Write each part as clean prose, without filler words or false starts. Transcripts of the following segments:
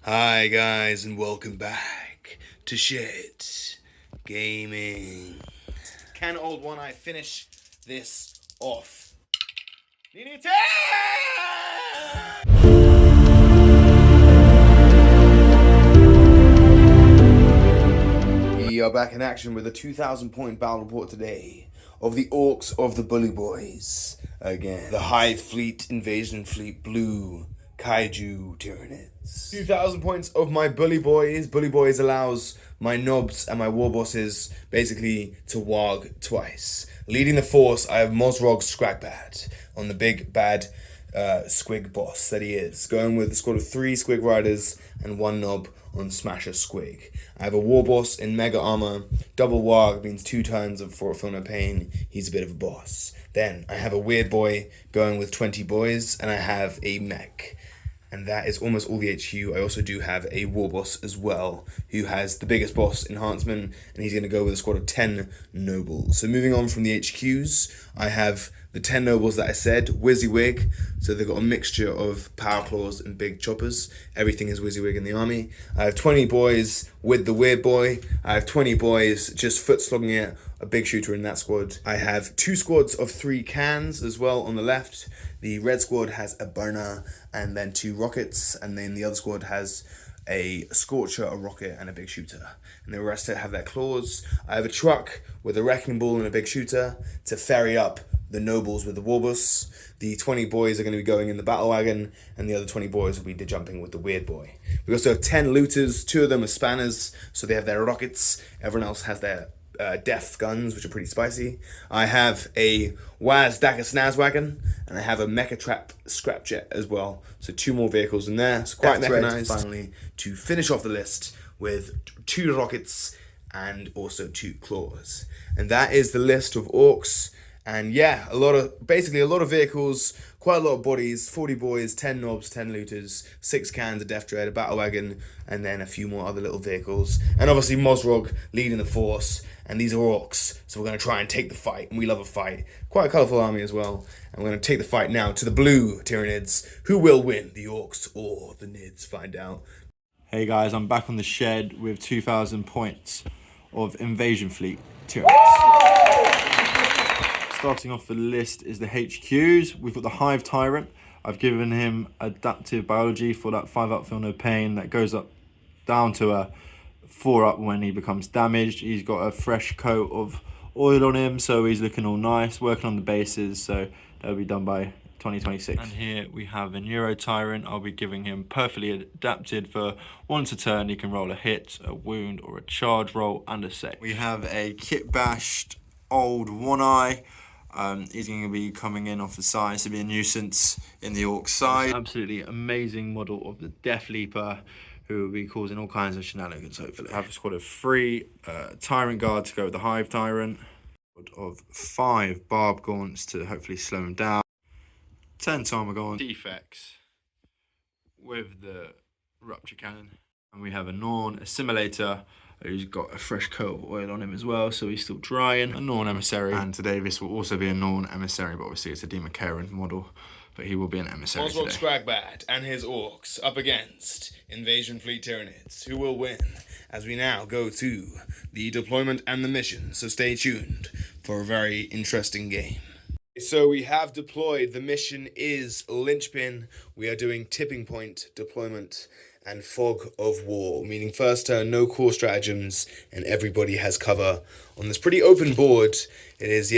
Hi guys and welcome back to Shit Gaming. Can old one eye finish this off? We are back in action with a 2,000 point battle report today of the Orks of the Bully Boyz. Again, the Hive Fleet, Invasion Fleet, Blue, Kaiju, Tyranids. 2,000 points of my Bully Boyz. Bully Boyz allows my nobs and my war bosses basically to warg twice. Leading the force, I have Mozrog Scragbad on the big bad squig boss that he is. Going with a squad of 3 squig riders and 1 nob on Smasher Squig. I have a war boss in mega armor. Double warg means 2 turns of for Feel No Pain. He's a bit of a boss. Then I have a weird boy going with 20 boys, and I have a mech. And that is almost all the HQ. I also do have a war boss as well, who has the biggest boss enhancement, and he's going to go with a squad of 10 nobles. So moving on from the HQs, I have the 10 nobles that I said, WYSIWYG. So they've got a mixture of power claws and big choppers. Everything is WYSIWYG in the army. I have 20 boys with the weird boy. I have 20 boys just foot slogging it, a big shooter in that squad. I have 2 squads of 3 cans as well on the left. The red squad has a burner and then 2 rockets, and then the other squad has a scorcher, a rocket, and a big shooter. And the rest have their claws. I have a truck with a wrecking ball and a big shooter to ferry up the nobles with the warbus. The 20 boys are going to be going in the battle wagon, and the other 20 boys will be jumping with the weird boy. We also have 10 looters. 2 of them are spanners, so they have their rockets. Everyone else has their death guns, which are pretty spicy. I have a Waz Daka Snaz wagon, and I have a Mecha Trap Scrapjet as well. So 2 more vehicles in there. So quite mechanized. Finally, to finish off the list with 2 rockets and also 2 claws. And that is the list of orcs. And yeah, basically a lot of vehicles, quite a lot of bodies, 40 boys, 10 knobs, 10 looters, 6 cans of Death Dread, a battle wagon, and then a few more other little vehicles. And obviously Mozrog leading the force, and these are orcs, so we're going to try and take the fight, and we love a fight. Quite a colourful army as well. And we're going to take the fight now to the blue Tyranids. Who will win, the orcs or the nids? Find out. Hey guys, I'm back on the shed with 2,000 points of Invasion Fleet Tyranids. Starting off the list is the HQs. We've got the Hive Tyrant. I've given him adaptive biology for that 5-up Feel No Pain that goes up down to a 4-up when he becomes damaged. He's got a fresh coat of oil on him, so he's looking all nice, working on the bases, so that'll be done by 2026. And here we have a Neuro Tyrant. I'll be giving him perfectly adapted for once a turn. He can roll a hit, a wound, or a charge roll, and a save. We have a kit bashed old one-eye. He's going to be coming in off the side to be a nuisance in the Orc side. Absolutely amazing model of the Death Leaper, who will be causing all kinds of shenanigans, hopefully. I have a squad of 3 Tyrant Guard to go with the Hive Tyrant, of 5 Barb Gaunts to hopefully slow him down, 10 Tarmogon defects with the Rupture Cannon, and we have a Norn Assimilator, who's got a fresh coat of oil on him as well, so he's still drying. A Norn Emissary. And today this will also be a Norn Emissary, but obviously it's a Demon Karen model, but he will be an Emissary today. Mozrog Scragbad and his orcs up against Invasion Fleet Tyranids. Who will win? As we now go to the deployment and the mission, so stay tuned for a very interesting game. So we have deployed. The mission is Linchpin. We are doing Tipping Point deployment and Fog of War, meaning first turn, no core stratagems, and everybody has cover on this pretty open board. It is,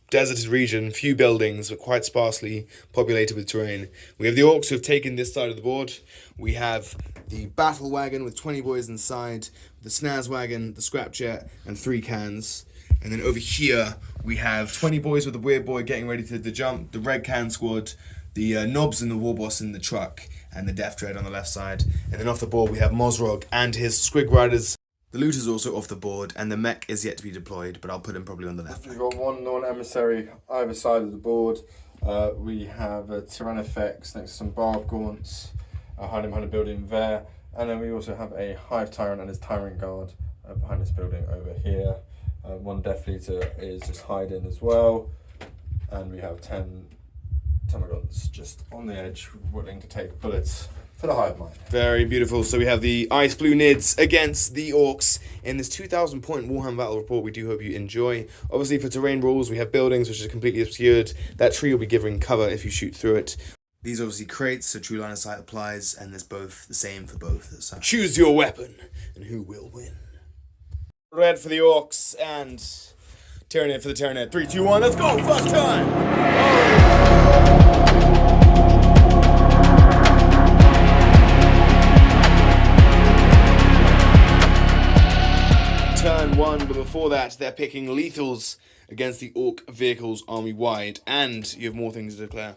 deserted region, few buildings, but quite sparsely populated with terrain. We have the orcs who have taken this side of the board. We have the battle wagon with 20 boys inside, the snaz wagon, the scrapjet, and 3 cans. And then over here, we have 20 boys with the weird boy getting ready to jump, the red can squad, the knobs and the war boss in the truck, and the Death Dread on the left side. And then off the board, we have Mozrog and his squig riders. The looter's also off the board, and the mech is yet to be deployed, but I'll put him probably on the left. We've got 1 Norn Emissary either side of the board. We have a Tyrannifex next to some Barb Gaunts, behind him behind a building there. And then we also have a Hive Tyrant and his Tyrant Guard behind this building over here. 1 Death Leader is just hiding as well. And we have 10 Tamagons just on the edge, willing to take bullets for the hive mind. Very beautiful. So we have the Ice Blue Nids against the Orcs in this 2,000 point Warhammer Battle Report. We do hope you enjoy. Obviously for terrain rules, we have buildings which are completely obscured. That tree will be giving cover if you shoot through it. These are obviously crates, so true line of sight applies, and there's both the same for both. So choose your weapon, and who will win. Red for the Orcs, and Tyranid for the Tyranid. 3, 2, 1, let's go! First turn! Turn 1, but before that, they're picking lethals against the Orc vehicles army-wide, and you have more things to declare.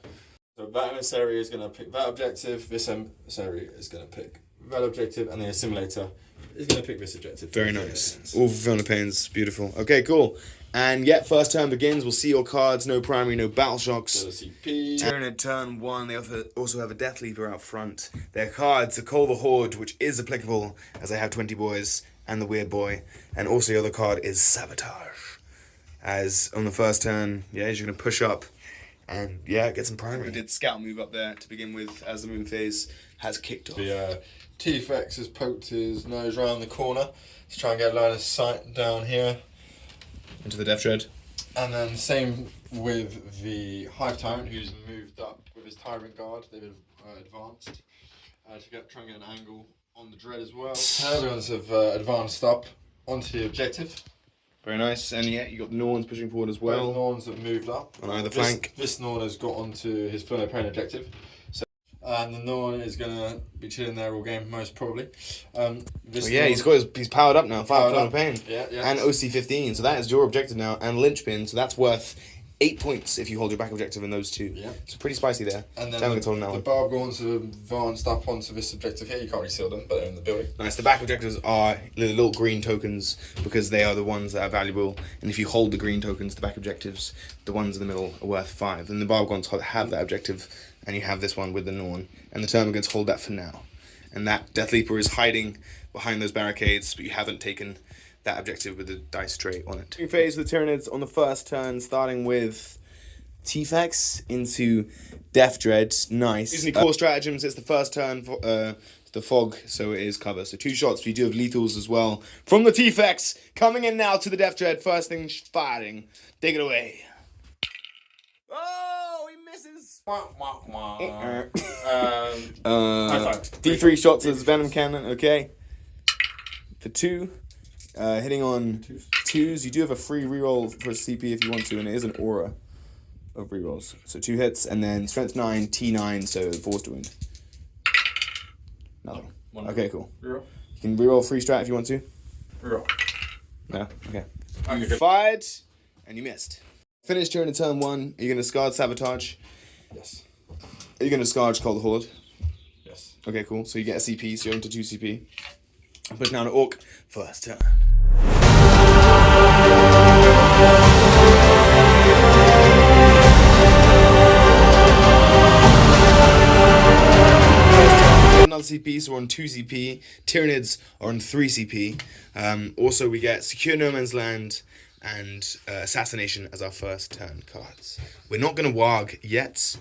So that emissary is going to pick that objective, this emissary is going to pick that objective, and the assimilator is going to pick this objective. Very nice. All fulfilling the pains. Beautiful. Okay, cool. And yet, first turn begins. We'll see your cards. No primary, no battle shocks. CP. Tyranid turn 1. They also have a Death Leaper out front. Their cards are Call the Horde, which is applicable, as they have 20 boys and the Weird Boy. And also the other card is Sabotage. As on the first turn, yeah, you're going to push up. And yeah, get some primary. We did scout move up there to begin with as the moon phase has kicked off. The T-Fex has poked his nose around the corner to try and get a line of sight down here. Into the Death Dread. And then same with the Hive Tyrant, who's moved up with his Tyrant Guard. They've advanced to try and get an angle on the Dread as well. Everyone's have advanced up onto the objective. Very nice, and yeah, you got the Norns pushing forward as well. Both Norns have moved up. On either flank. This Norn has got onto his full opponent objective. So, and the Norn is going to be chilling there all game, most probably. He's powered up now, 5 point of pain. Yeah. And OC15, so that is your objective now, and Linchpin, so that's worth 8 points if you hold your back objective in those two. Yeah. So pretty spicy there. And then the Barbgorns have advanced up onto this objective here. You can't really see them, but they're in the building. Nice. The back objectives are little green tokens because they are the ones that are valuable. And if you hold the green tokens, the back objectives, the ones in the middle are worth 5. And the Barbgorns have that objective, and you have this one with the Norn. And the Termagants hold that for now. And that Death Leaper is hiding behind those barricades, but you haven't taken that objective with the dice tray on it. New phase with the Tyranids on the first turn, starting with T-Fex into Death Dread. Nice. Using core stratagems, it's the first turn for the fog, so it is cover. So 2 shots, we do have lethals as well. From the T-Fex, coming in now to the Death Dread. First thing firing. Take it away. Oh, he misses. D3 shots as Venom Cannon, okay. For 2. Hitting on 2s, you do have a free reroll for a CP if you want to, and it is an aura of rerolls. So 2 hits, and then strength 9, T9, so force to wound. Nothing. Okay, cool. Reroll. You can reroll free strat if you want to. Reroll. No? Okay. You fired, and you missed. Finish during turn 1. Are you going to discard Sabotage? Yes. Are you going to discard Call the Horde? Yes. Okay, cool. So you get a CP, so you're into 2 CP. I'm pushing down an Orc. First turn. Another CP, so we're on 2 CP. Tyranids are on 3 CP. Also, we get Secure No Man's Land and Assassination as our first turn cards. We're not going to Warg yet.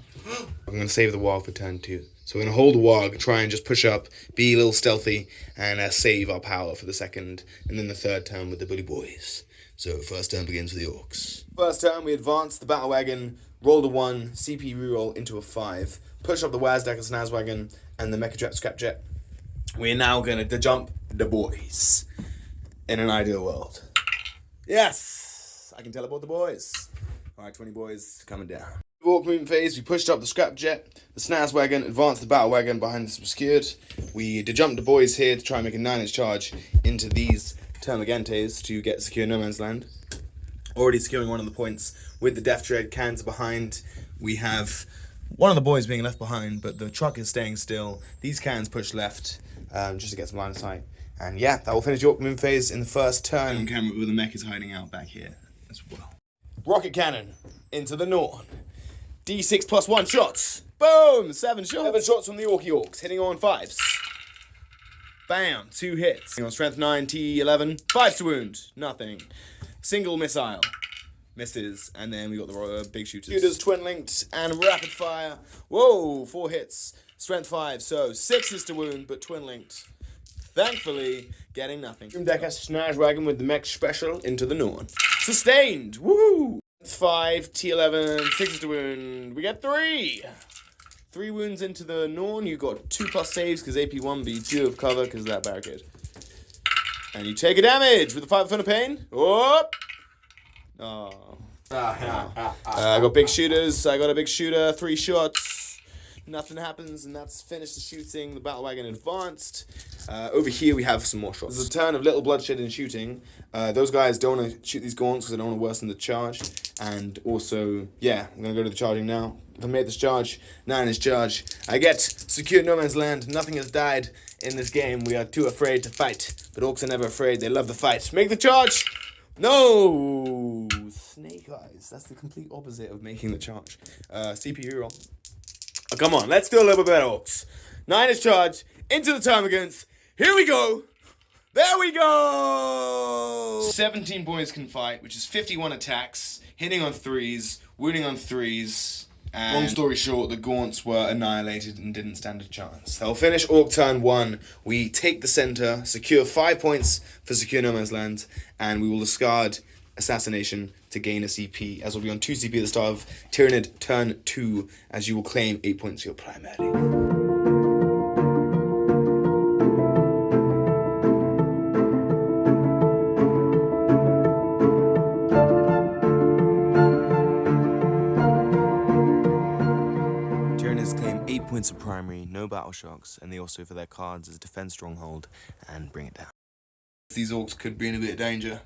I'm going to save the Warg for turn 2. So we're going to hold a Warg, try and just push up, be a little stealthy, and save our power for the second, and then the third turn with the Bully Boyz. So first turn begins with the Orcs. First turn, we advance the Battle Wagon, roll a 1, CP reroll into a 5, push up the Wazdak and Snaz Wagon, and the Mecha Trap Scrapjet. We're now going to jump the boys in an ideal world. Yes! I can teleport the boys. Alright, 20 boys coming down. Orc movement phase, we pushed up the Scrapjet, the Snaz Wagon, advanced the Battle Wagon behind this obscured. We dejumped the boys here to try and make a 9-inch charge into these Termagants to get secure No Man's Land. Already securing one of the points with the Death Dread cans behind. We have one of the boys being left behind, but the truck is staying still. These cans push left just to get some line of sight. And yeah, that will finish the Orc movement phase in the first turn. On camera with the mech is hiding out back here as well. Rocket Cannon into the Norn. D6 plus 1 shots. Boom! 7 shots. 7 shots from the Orcs, hitting on 5s. Bam! 2 hits. On strength 9, T11. 5 to wound. Nothing. Single missile. Misses. And then we got the big shooters. Shooters, twin linked, and rapid fire. Whoa, 4 hits. Strength 5, so 6 is to wound, but twin linked. Thankfully, getting nothing. Decker Snaz Wagon with the mech special into the Norn. Sustained! Woohoo! 5, T11, 6 is to wound. We get 3! 3 wounds into the Norn. You got 2+ saves because AP1 be 2 of cover because of that barricade. And you take a damage with the 5 of pain. Whoop! Oh. I got big shooters. I got a big shooter. 3 shots. Nothing happens, and that's finished the shooting. The battle wagon advanced. Over here we have some more shots. There's a turn of little bloodshed in shooting. Those guys don't want to shoot these gaunts because they don't want to worsen the charge. And also, yeah, I'm going to go to the charging now. If I made this charge, 9 is charge. I get secure no man's land. Nothing has died in this game. We are too afraid to fight. But orcs are never afraid. They love the fight. Make the charge! No! Snake eyes. That's the complete opposite of making the charge. CPU roll. Oh, come on, let's do a little bit better, orcs. 9 is charge. Into the termagants. Here we go. There we go. 17 boys can fight, which is 51 attacks, hitting on 3s, wounding on 3s. And long story short, the gaunts were annihilated and didn't stand a chance. They'll finish Orc turn 1. We take the center, secure 5 points for secure no man's land, and we will discard assassination to gain a CP, as will be on 2 CP at the start of Tyranid turn 2, as you will claim 8 points for your primary. Tyranids claim 8 points of primary, no battle shocks, and they also for their cards as defense stronghold and bring it down. These orcs could be in a bit of danger.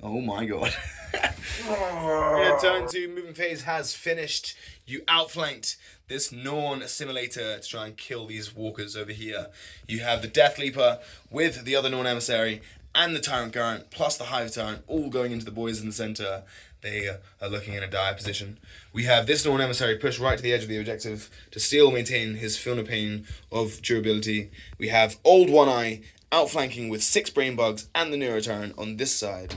Oh my god. Yeah, turn 2 movement phase has finished. You outflanked this Norn assimilator to try and kill these walkers over here. You have the Death Leaper with the other Norn emissary and the Tyrant Current plus the Hive Tyrant all going into the boys in the center. They are looking in a dire position. We have this Norn emissary pushed right to the edge of the objective to still maintain his Feel No Pain of durability. We have Old One Eye outflanking with 6 Brain Bugs and the Neurotyrant on this side.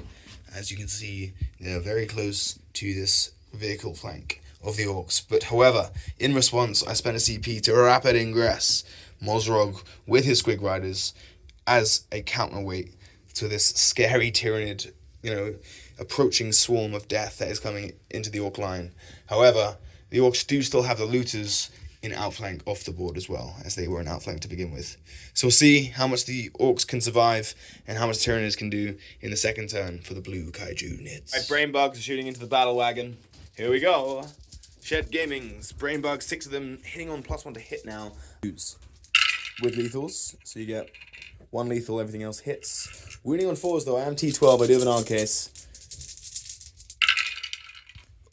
As you can see, they're very close to this vehicle flank of the orcs. But however, in response, I spent a CP to rapid ingress Mozrog with his Squig Riders as a counterweight to this scary Tyranid, approaching swarm of death that is coming into the orc line. However, the orcs do still have the looters in outflank off the board as well, as they were in outflank to begin with. So we'll see how much the orcs can survive and how much Tyranids can do in the second turn for the blue kaiju nids. Right, Brain Bugs are shooting into the battle wagon. Here we go. Shed Gaming's Brain Bugs, 6 of them hitting on +1 to hit now. With lethals, so you get 1 lethal, everything else hits. Wounding on 4s though, I am T12, I do have an arc case.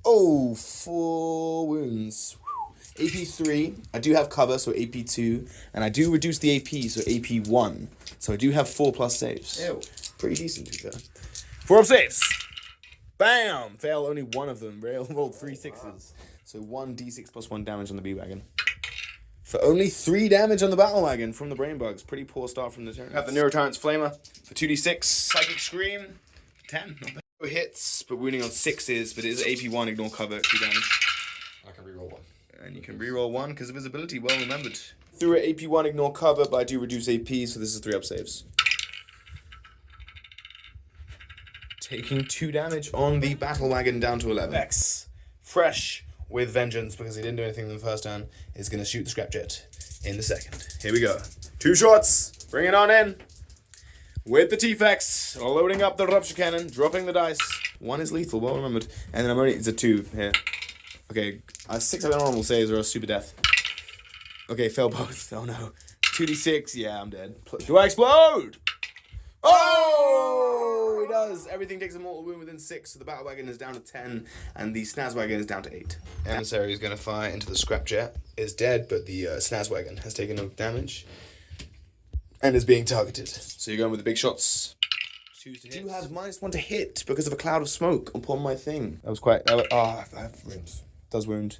Oh, 4 wounds. AP3, I do have cover, so AP2, and I do reduce the AP, so AP1. So I do have 4+ saves. Ew. Pretty decent, to be fair. 4 up saves. Bam! Fail only 1 of them. Rolled 3 6s. So 1d6 plus 1 damage on the B-Wagon. For only 3 damage on the Battle Wagon from the Brain Bugs. Pretty poor start from the turn. Have the Neurotyrant's Flamer for 2d6. Psychic Scream, 10. Not bad. No hits, but wounding on 6s, but it is AP1, ignore cover, 2 damage. I can reroll 1. And you can reroll 1 because of his ability, well remembered. Through at AP1, ignore cover, but I do reduce AP, so this is 3 up saves. Taking 2 damage on the Battle Wagon down to 11. Vex, fresh with vengeance because he didn't do anything in the first turn, is going to shoot the Scrapjet in the second. Here we go. 2 shots, bring it on in. With the T-Fex, loading up the Rupture Cannon, dropping the dice. 1 is lethal, well remembered. And then it's a 2 here. Okay, 6 of the normal saves or a super death. Okay, fail both. Oh no. 2d6, yeah, I'm dead. Do I explode? Oh! It does. Everything takes a mortal wound within 6, so the Battle Wagon is down to 10, and the Snaz Wagon is down to 8. Emissary is going to fire into the Scrapjet. Is dead, but the Snaz Wagon has taken no damage and is being targeted. So you're going with the big shots. Do you have -1 to hit because of a cloud of smoke upon my thing? That was quite... I have wounds. Does wound.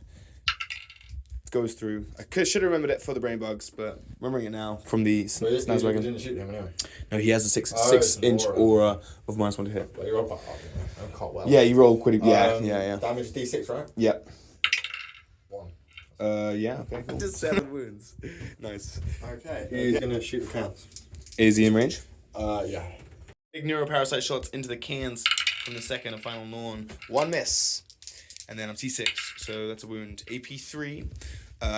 goes through. Should have remembered it for the brain bugs, but remembering it now from the Snazwagon. Didn't shoot him anyway. No, he has a 6-inch aura of -1 to hit. But you roll quite hard, I can't well. Yeah, you roll pretty. Yeah. Damage D6, right? Yep. 1. Yeah. Okay. Cool. Just 7 wounds. Nice. Okay. He's gonna shoot the cans. Is he in range? Yeah. Big neuroparasite shots into the cans from the second and final Norn. 1 miss. And then I'm T6, so that's a wound. AP 3,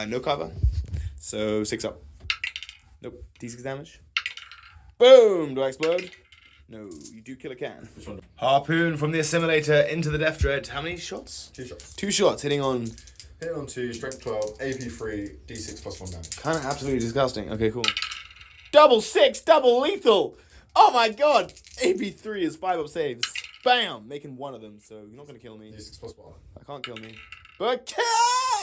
no cover, so 6 up. Nope, D6 damage. Boom! Do I explode? No, you do kill a can. Which one? Harpoon from the assimilator into the Death Dread. How many shots? 2 shots. 2 shots, hitting on... Hit on 2, strength 12, AP 3, D6 plus 1 damage. Kind of absolutely disgusting. Okay, cool. Double 6, double lethal! Oh my god! AP 3 is 5 up saves. Bam! Making 1 of them, so you're not going to kill me. D6 plus 1. That can't kill me. But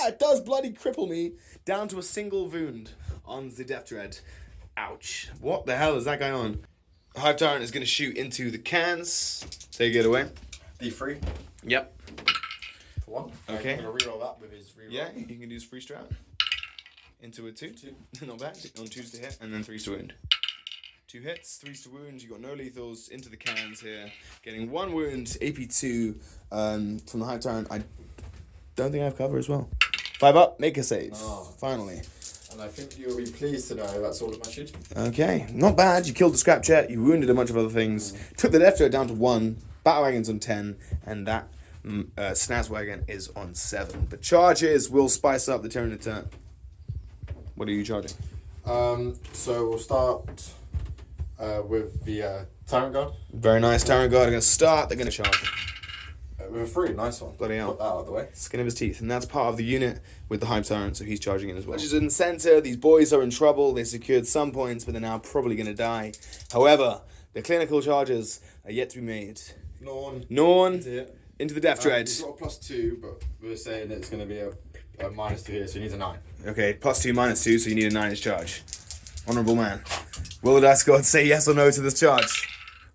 it does bloody cripple me down to a single wound on the Death Dread. Ouch. What the hell is that guy on? Hive Tyrant is going to shoot into the cans. Take it away. D3 Yep. for 1. Okay. I'm going to reroll that with his reroll. Yeah, you can use free strat. Into a 2. Not bad. On 2s to hit, and then 3s to wound. 2 hits, 3s to wound. You got no lethals into the cans here. Getting 1 wound, AP2 from the Hive Tyrant. I don't think I have cover as well. 5 up, make a save. Oh. Finally. And I think you'll be pleased to know that's all of my shooting. Okay, not bad. You killed the scrap jet. You wounded a bunch of other things. Took the Death Dread down to 1. Battle Wagon's on 10, and that Snazwagon is on 7. The charges will spice up the Tyranid turn. What are you charging? So we'll start with the Tyrant Guard. Very nice. Tyrant Guard are going to start. They're going to charge. With a 3, nice one. Bloody hell. Put that out of the way. Skin of his teeth. And that's part of the unit with the Hive Tyrant, so he's charging in as well. Which is in the center. These boys are in trouble. They secured some points, but they're now probably going to die. However, the clinical charges are yet to be made. Norn. Into the Death Dread. He's got a +2, but we're saying that it's going to be a -2 here, so he needs a 9. Okay, +2, -2, so you need a 9 charge. Honourable man. Will the Dice God say yes or no to this charge?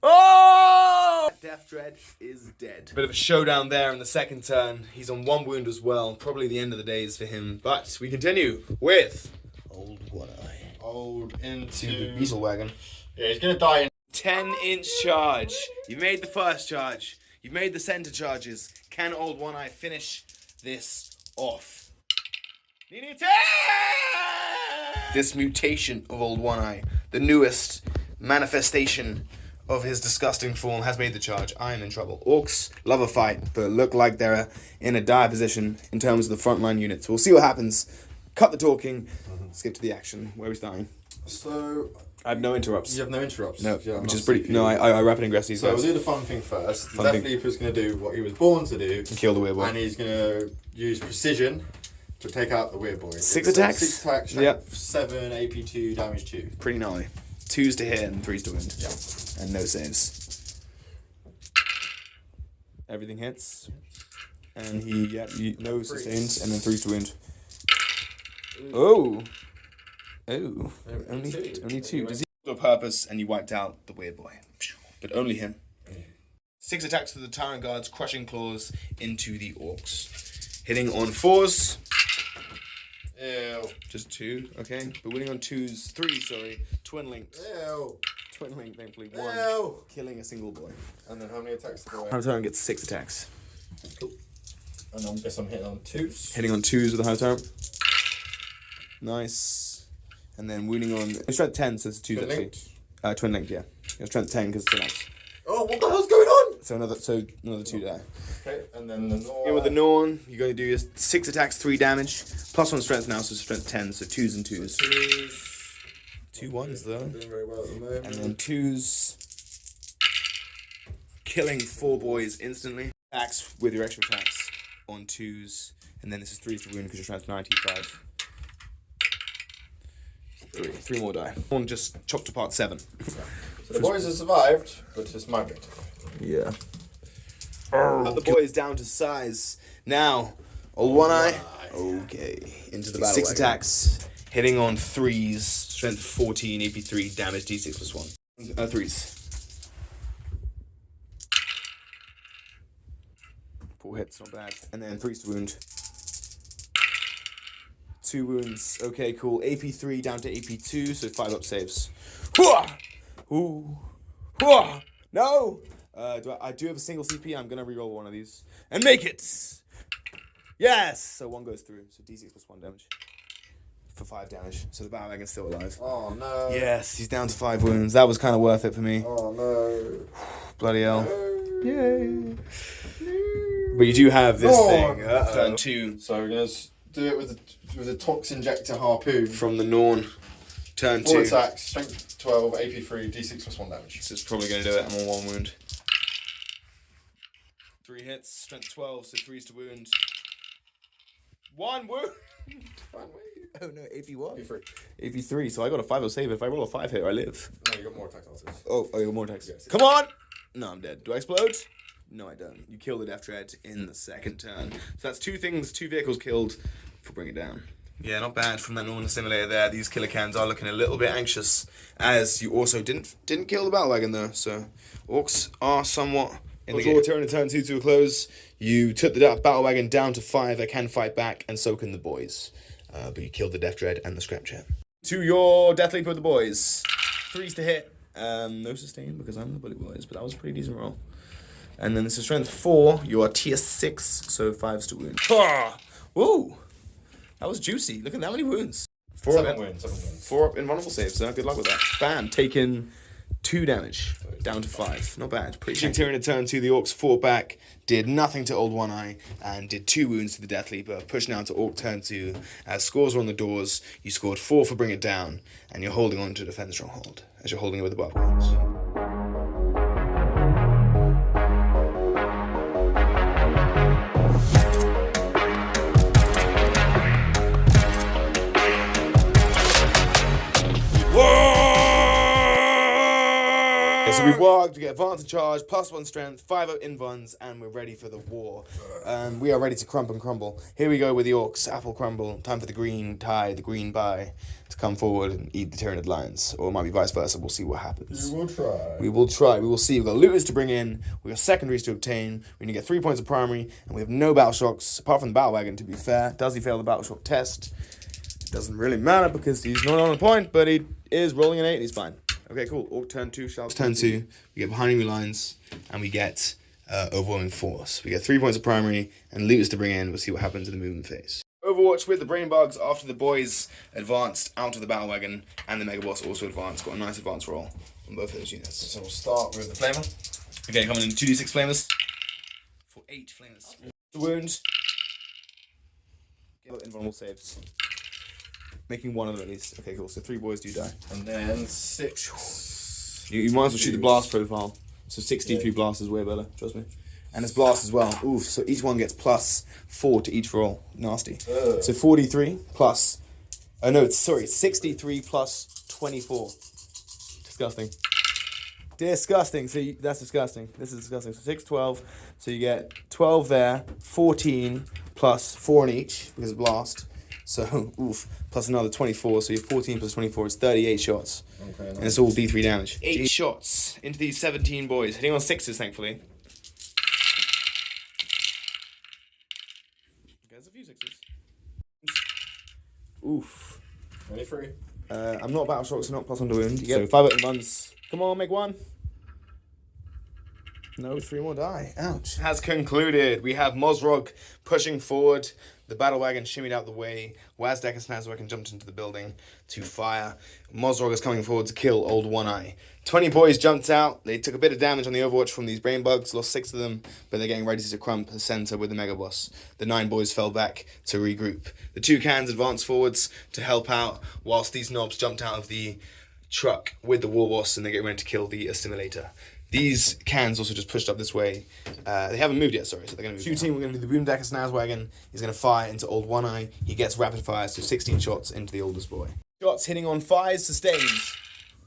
Oh! Death Dread is dead. Bit of a showdown there in the second turn. He's on 1 wound as well. Probably the end of the days for him. But we continue with Old One Eye. Old into the Beetle Wagon. Yeah, he's going to die in 10-inch charge. You've made the first charge. You've made the center charges. Can Old One Eye finish this off? This mutation of Old One Eye, the newest manifestation of his disgusting form, has made the charge. I am in trouble. Orks love a fight, but look like they're in a dire position in terms of the frontline units. We'll see what happens. Cut the talking. Skip to the action. Where are we starting? So I have no interrupts. you have no interrupts. No, Yeah, which is not pretty... CPU. No, I rapid ingress these So guys. we'll do the fun thing first. Fun Death thing. Leaper's going to do what he was born to do. Kill the weird boy. And he's going to use precision to take out the weird boy. 6 It's attacks? 6 attacks, Yep. 7, AP2, damage 2. Pretty gnarly. 2s to hit and 3s to wound. Yeah. And no saves. Everything hits. And no sustains, and then 3s to wound. Oh! Oh. Only two. Does he have a purpose, and you wiped out the weird boy. But only him. 6 attacks to the Tyrant Guards, crushing claws into the Orks. Hitting on 4s. Ew. Just 2, okay. But winning on 2s, 3, sorry. Twin linked. Ew. Twin link, thankfully. 1. Ew. Killing a single boy. And then how many attacks did I Hive Tyrant gets 6 attacks. Cool. And I guess I'm hitting on 2s. Hitting on 2s with the Hive Tyrant. Nice. And then wounding on... It's strength 10, so it's 2s Twin actually. linked? Twin linked, yeah. It's strength 10 because it's 2 attacks. Oh, what the hell's going on? So another 2 die. Okay, and then the Norn. Here with the Norn, you're going to do your 6 attacks, 3 damage. +1 strength now, so strength 10, so 2s and 2s. 2 1s though. Doing very well at the moment. And then 2s. Killing 4 boys instantly. Attacks with your extra attacks on 2s. And then this is 3s to wound because your strength 95. 3 more die. One just chopped apart 7. So the boys have survived, but it's my objective. Yeah. Cut the boys down to size. Now, Old One Eye. Okay. Into the battle. 6 attacks. Hitting on 3s. Strength 14, AP3, damage D6 plus 1. 3s. 4 hits, not bad. And then 3s to wound. 2 wounds. Okay, cool. AP3 down to AP2, so 5 up saves. Hooah! Ooh. Hooah! No! I do have a single CP. I'm going to reroll one of these. And make it! Yes! So 1 goes through. So D6 plus 1 damage. For 5 damage. So the bandwagon's still alive. Oh, no. Yes, he's down to 5 wounds. That was kind of worth it for me. Oh, no. Bloody hell. No. Yay. But you do have this thing. Turn 2. So we're going to do it with a Tox Injector Harpoon. From the Norn. Turn 4 2. attacks, strength 12, AP3, D6 plus 1 damage. So it's probably going to do it. I'm on 1 wound. 3 hits, strength 12, so 3's to wound. 1 wound! Oh no, AP1. AP3. AP3, so I got a 5 save. If I roll a 5 hit, I live. No, you got more attacks after this. Oh, I got more attacks. Yes. Come on! No, I'm dead. Do I explode? No, I don't. You kill the Death Dread in the second turn. So that's 2 things, 2 vehicles killed for Bring It Down. Yeah, not bad from that Northern Simulator there. These killer cans are looking a little bit anxious, as you also didn't kill the battle wagon though. So Orks are somewhat in the game. Turn to turn 2 to a close. You took the battle wagon down to 5. I can fight back, and so can the boys. But you killed the Death Dread and the Scrapchat. To your Death Leap with the boys. 3's to hit. No sustain because I'm the Bully Boyz, but that was a pretty decent roll. And then this is strength 4. You are tier 6, so 5's to wound. Ah! Whoa! That was juicy. Look at that many wounds. 7 wounds. 4 up invulnerable saves, so good luck with that. Bam, taken 2 damage, down to 5. Not bad. Pretty Tyranid turn 2, the Orks fought back, did nothing to Old One Eye, and did 2 wounds to the Death Leaper. Push now to Ork turn 2. As scores are on the doors, you scored 4 for Bring It Down, and you're holding on to Defend the Stronghold, as you're holding it with the barbarians. So we walked, we get advantage charge, +1 strength, 5 up invuns, and we're ready for the war. We are ready to crump and crumble. Here we go with the Orks, apple crumble. Time for the green tie, the green buy, to come forward and eat the Tyranid lions. Or it might be vice versa, we'll see what happens. We will try. We will try, we will see. We've got looters to bring in, we've got secondaries to obtain, we need to get 3 points of primary, and we have no battle shocks, apart from the battle wagon, to be fair. Does he fail the battle shock test? It doesn't really matter because he's not on a point, but he is rolling an 8, he's fine. Okay, cool. Ork turn 2, Sharks turn 2. We get behind enemy lines, and we get overwhelming force. We get 3 points of primary, and looters to bring in. We'll see what happens in the movement phase. Overwatch with the brain bugs after the boys advanced out of the battle wagon, and the mega boss also advanced. Got a nice advance roll on both of those units. So we'll start with the Flamer. Okay, coming in 2d6 flamers for 8 flamers. The wound. Get invulnerable saves. Making 1 of them at least. Okay, cool. So 3 boys do die. And then 6. You might as well shoot the blast profile. So 63 blast is way better, trust me. And it's blast as well. Oof, so each one gets +4 to each roll. Nasty. So 43 plus... Oh no, sorry, 63 plus 24. Disgusting. Disgusting. So that's disgusting. This is disgusting. So 6, 12. So you get 12 there, 14 plus 4 in each because of blast. So, oof, plus another 24, so you have 14 plus 24 is 38 shots. Okay, nice. And it's all D3 damage. 8 shots into these 17 boys, hitting on 6s, thankfully. Okay, there's a few 6s. Oof. 23. I'm not battle shock, so not +1 to wound. You get 5 up runs. Come on, make 1. No, 3 more die. Ouch. Has concluded. We have Mozrog pushing forward. The battle wagon shimmied out the way. Wazdek and Snazwacken jumped into the building to fire. Mozrog is coming forward to kill Old One Eye. 20 boys jumped out. They took a bit of damage on the Overwatch from these brain bugs, lost 6 of them, but they're getting ready to crump the center with the Mega Boss. The 9 boys fell back to regroup. The 2 cans advanced forwards to help out, whilst these knobs jumped out of the truck with the War Boss and they get ready to kill the Assimilator. These cans also just pushed up this way. They haven't moved yet, sorry, so they're going to move. Shooting, we're going to do the Boomdecker Snazwagon. He's going to fire into Old One Eye. He gets rapid fire, so 16 shots into the oldest boy. Shots hitting on 5, sustained.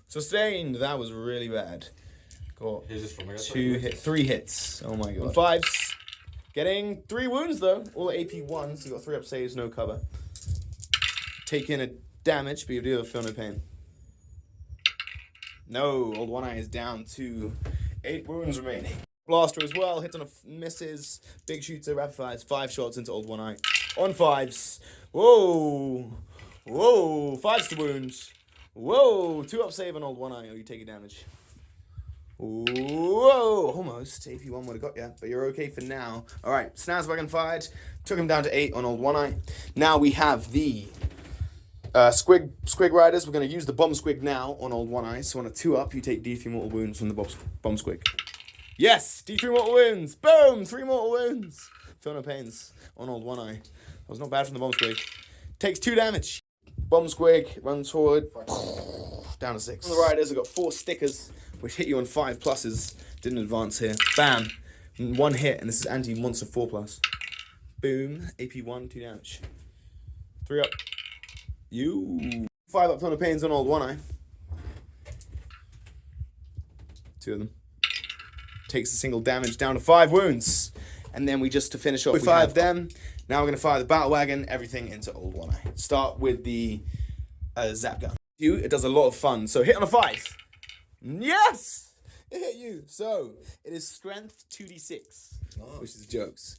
Sustained, that was really bad. Got 3 hits. Oh my god. 5s. Getting 3 wounds though. All AP 1, so you got 3 up saves, no cover. Taking a damage, but you do feel no pain. No, Old One Eye is down to 8 wounds remaining. Blaster as well, hits on misses. Big shooter, rapid fires, 5 shots into Old One Eye. On 5s, Whoa. Whoa. 5 to wounds. Whoa. 2 up save on old one eye. Oh, you take damage. Whoa. Almost. AP1 would have got you, but you're okay for now. All right. Snazwagon fired. Took him down to 8 on old one eye. Now we have the Squig Riders. We're going to use the Bomb Squig now on old one eye. So on a 2 up, you take D3 mortal wounds from the Bomb Squig. Yes, D3 mortal wounds. Boom, 3 mortal wounds. Feel no pains on old one eye. That was not bad from the Bomb Squig. Takes 2 damage. Bomb Squig runs forward. Down to 6. On the Riders, I've got 4 stickers, which hit you on 5 pluses. Didn't advance here. Bam. 1 hit, and this is anti-monster 4+. Boom. AP1, 2 damage. 3 up. You. 5 up ton of pains on old one eye. 2 of them. Takes a single damage down to 5 wounds. And then we just, to finish off, we fired them. Now we're going to fire the Battle Wagon, everything into old one eye. Start with the Zap Gun. It does a lot of fun. So hit on a 5. Yes! It hit you. So it is strength 2d6, which is jokes.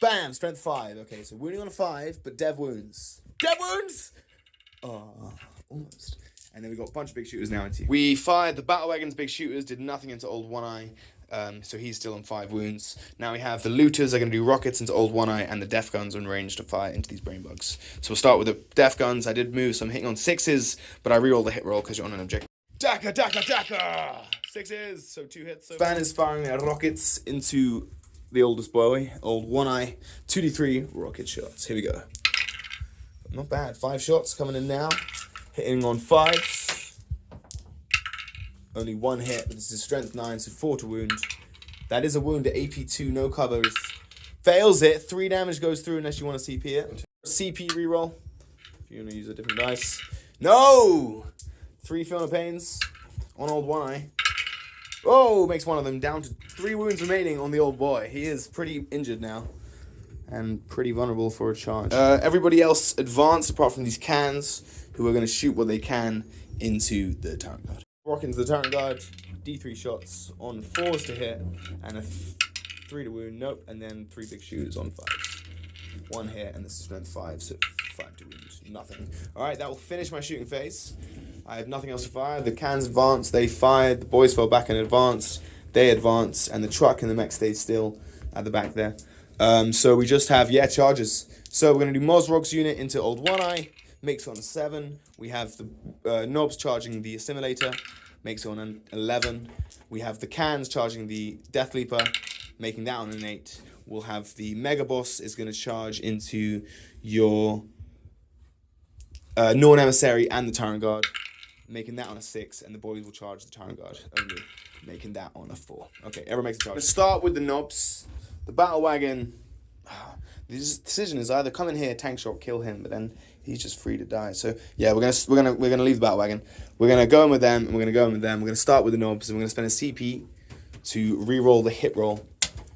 Bam! Strength 5. Okay, so wounding on a 5, but dev wounds. Dev wounds! Oh, almost. And then we got a bunch of big shooters now into you. We fired the Battle Wagon's big shooters, did nothing into old one eye. So he's still on 5 wounds. Now we have the Looters are going to do rockets into old one eye, and the Def Guns on range to fire into these brain bugs. So we'll start with the Def Guns. I did move, so I'm hitting on 6s, but I reroll the hit roll because you're on an objective. Daka, daka, daka! 6s, so 2 hits. So Span is firing their rockets into the oldest boy, old one eye. 2d3 rocket shots. Here we go. Not bad. 5 shots coming in now. Hitting on 5s. Only 1 hit, but this is strength 9, so 4 to wound. That is a wound at AP2, no cover. Fails it. 3 damage goes through unless you want to CP it. CP reroll. If you want to use a different dice. No! 3 Feel No Pains on old one eye. Oh, makes one of them down to 3 wounds remaining on the old boy. He is pretty injured now. And pretty vulnerable for a charge. Everybody else advanced apart from these cans, who are going to shoot what they can into the Tyrant Guard. Rock into the Tyrant Guard, D3 shots on 4s to hit, and a 3 to wound, nope, and then 3 big shooters on 5s. 1 hit, and this is strength 5, so 5 to wound, nothing. Alright, that will finish my shooting phase. I have nothing else to fire. The cans advanced, they fired, the boys fell back and advanced, they advanced, and the truck and the mech stayed still at the back there. So we just have, charges. So we're going to do Mozrog's unit into old one eye. Makes it on a 7. We have the knobs charging the assimilator, makes it on an 11. We have the cans charging the Death Leaper, making that on an 8. We'll have the Mega Boss is going to charge into your Norn Emissary and the Tyrant Guard, making that on a 6. And the boys will charge the Tyrant Guard only, making that on a 4. Okay, everyone makes a charge. Let's start with the knobs. The Battle Wagon. The decision is either come in here, tank shot, kill him, but then he's just free to die. So yeah, we're gonna leave the Battle Wagon. We're gonna go in with them, and we're gonna go in with them. We're gonna start with the knobs, and we're gonna spend a CP to re-roll the hit roll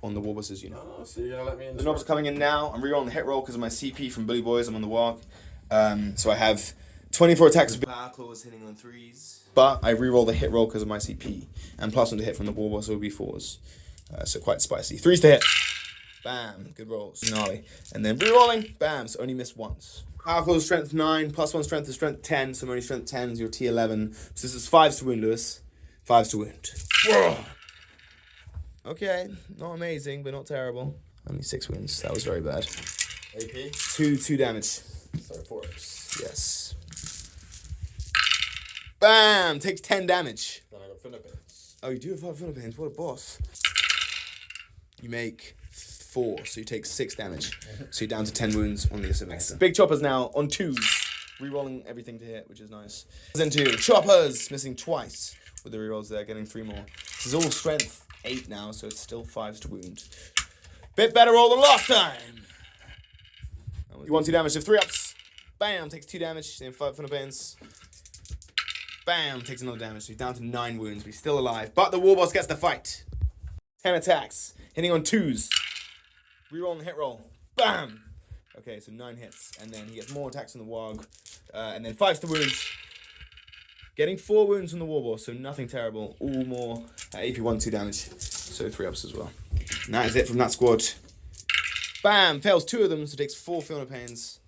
on the Warboss's unit. Oh, so you're gonna let me in? The knobs are coming in now. I'm re-rolling the hit roll because of my CP from Bully Boyz. I'm on the walk. So I have 24 attacks. Power claws hitting on 3s, but I re-roll the hit roll because of my CP, and +1 to hit from the Warboss will be 4s. So quite spicy. 3s to hit. Bam, good rolls. Gnarly. And then re-rolling, bam, so only missed once. Power claws strength 9, +1 strength is strength 10, so I'm only strength 10 is your T11. So this is 5s to wound, Lewis. 5s to wound. Whoa. Okay, not amazing, but not terrible. Only 6 wounds, that was very bad. AP? 2 damage. So 4x. Yes. Bam, takes 10 damage. Then I got Philippines. Oh, you do have 5 Philippines, what a boss. You make 4, so you take 6 damage. So you're down to 10 wounds on the assimilator. Big choppers now on 2s, re-rolling everything to hit, which is nice. Then 2 choppers, missing twice with the re-rolls there, getting 3 more. This is all strength 8 now, so it's still 5s to wound. Bit better roll than last time. You want 2 damage, so 3 ups. Bam, takes 2 damage, then 5 Philippines. Bam, takes another damage, so he's down to 9 wounds, but he's still alive. But the Warboss gets the fight. 10 attacks, hitting on 2s. Reroll and hit roll. Bam! Okay, so 9 hits. And then he gets more attacks on the Warg. And then 5s to wounds. Getting 4 wounds from the Warboss, so nothing terrible. All more AP1, 2 damage. So 3 ups as well. And that is it from that squad. Bam! Fails 2 of them, so takes 4 Feel No Pains.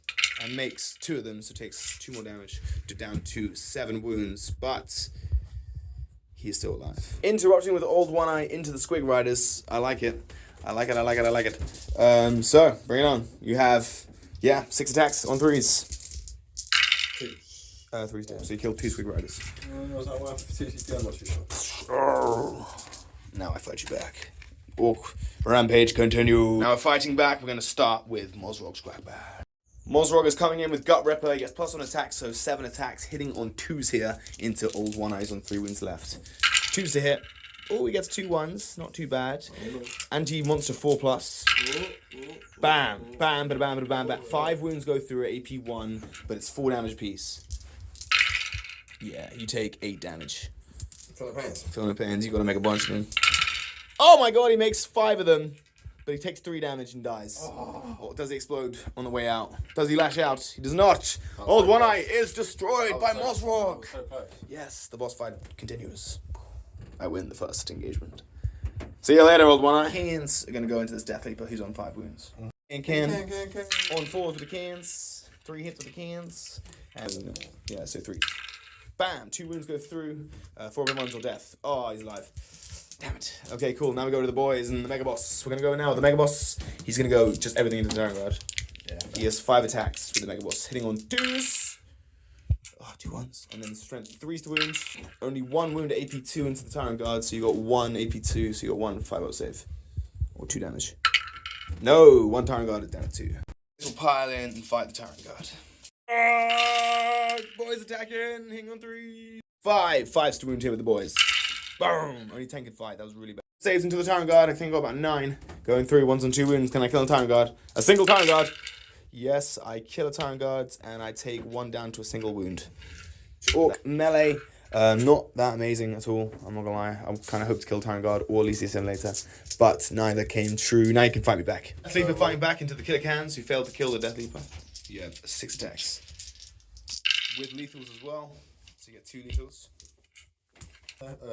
and makes 2 of them, so takes 2 more damage to down to 7 wounds, but he is still alive. Interrupting with Old One Eye into the Squig Riders. I like it. I like it. So, bring it on. You have, 6 attacks on 3s. 3 steps. So you killed 2 Squig Riders. Was that worth 2 CP? I'm not too sure. Now I fight you back. Orc rampage continue. Now we're fighting back. We're going to start with Mozrog's Grabbar. Mozrog is coming in with Gut Ripper. He gets +1 attack, so 7 attacks, hitting on 2s here into Old One Eyes on 3 wounds left. 2s to hit. Oh, he gets 2 1s. Not too bad. Anti-monster 4+. Bam. Bam, bam, bam, bam, bam. 5 wounds go through at AP 1, but it's 4 damage apiece. Yeah, you take 8 damage. Feeling the pains. Feeling the pains. You got to make a bunch of them. Oh my god, he makes 5 of them, but he takes 3 damage and dies. Or does he explode on the way out? Does he lash out? He does not. Old One Eye is destroyed by Mozrog. So close. Yes, the boss fight continues. I win the first engagement. See you later, Old One Eye. Cans are going to go into this Death Leaper. He's on 5 wounds. Can. On 4s with the cans. 3 hits with the cans. And so 3. Bam! 2 wounds go through. 4 of them runs or death. Oh, he's alive. Damn it. Okay, cool. Now we go to the boys and the Mega Boss. We're going to go now with the Mega Boss. He's going to go just everything into the Tyrant Guard. Yeah. He has 5 attacks with the Mega Boss, hitting on 2s. Oh, 2 1s. And then strength 3s to wound. Only 1 wound at AP 2 into the Tyrant Guard, so you got 1 AP 2, so you got 1 5-0 save. Or 2 damage. No! 1 Tyrant Guard is down at 2. We'll pile in and fight the Tyrant Guard. Boys attacking, hang on 3. 5s to wound here with the boys. Boom! Only 10 can fight, that was really bad. Saves into the Tyrant Guard, I think I got about 9. Going through, 1s and 2 wounds. Can I kill a Tyrant Guard? A single Tyrant Guard! Yes, I kill a Tyrant Guard, and I take 1 down to a single wound. Orc melee, not that amazing at all, I'm not gonna lie. I kind of hoped to kill Tyrant Guard or Least later, but neither came true. Now you can fight me back. Death Leaper fighting back into the Killer Cans, who failed to kill the Death Leaper. You have 6 attacks. With lethals as well, so you get 2 lethals.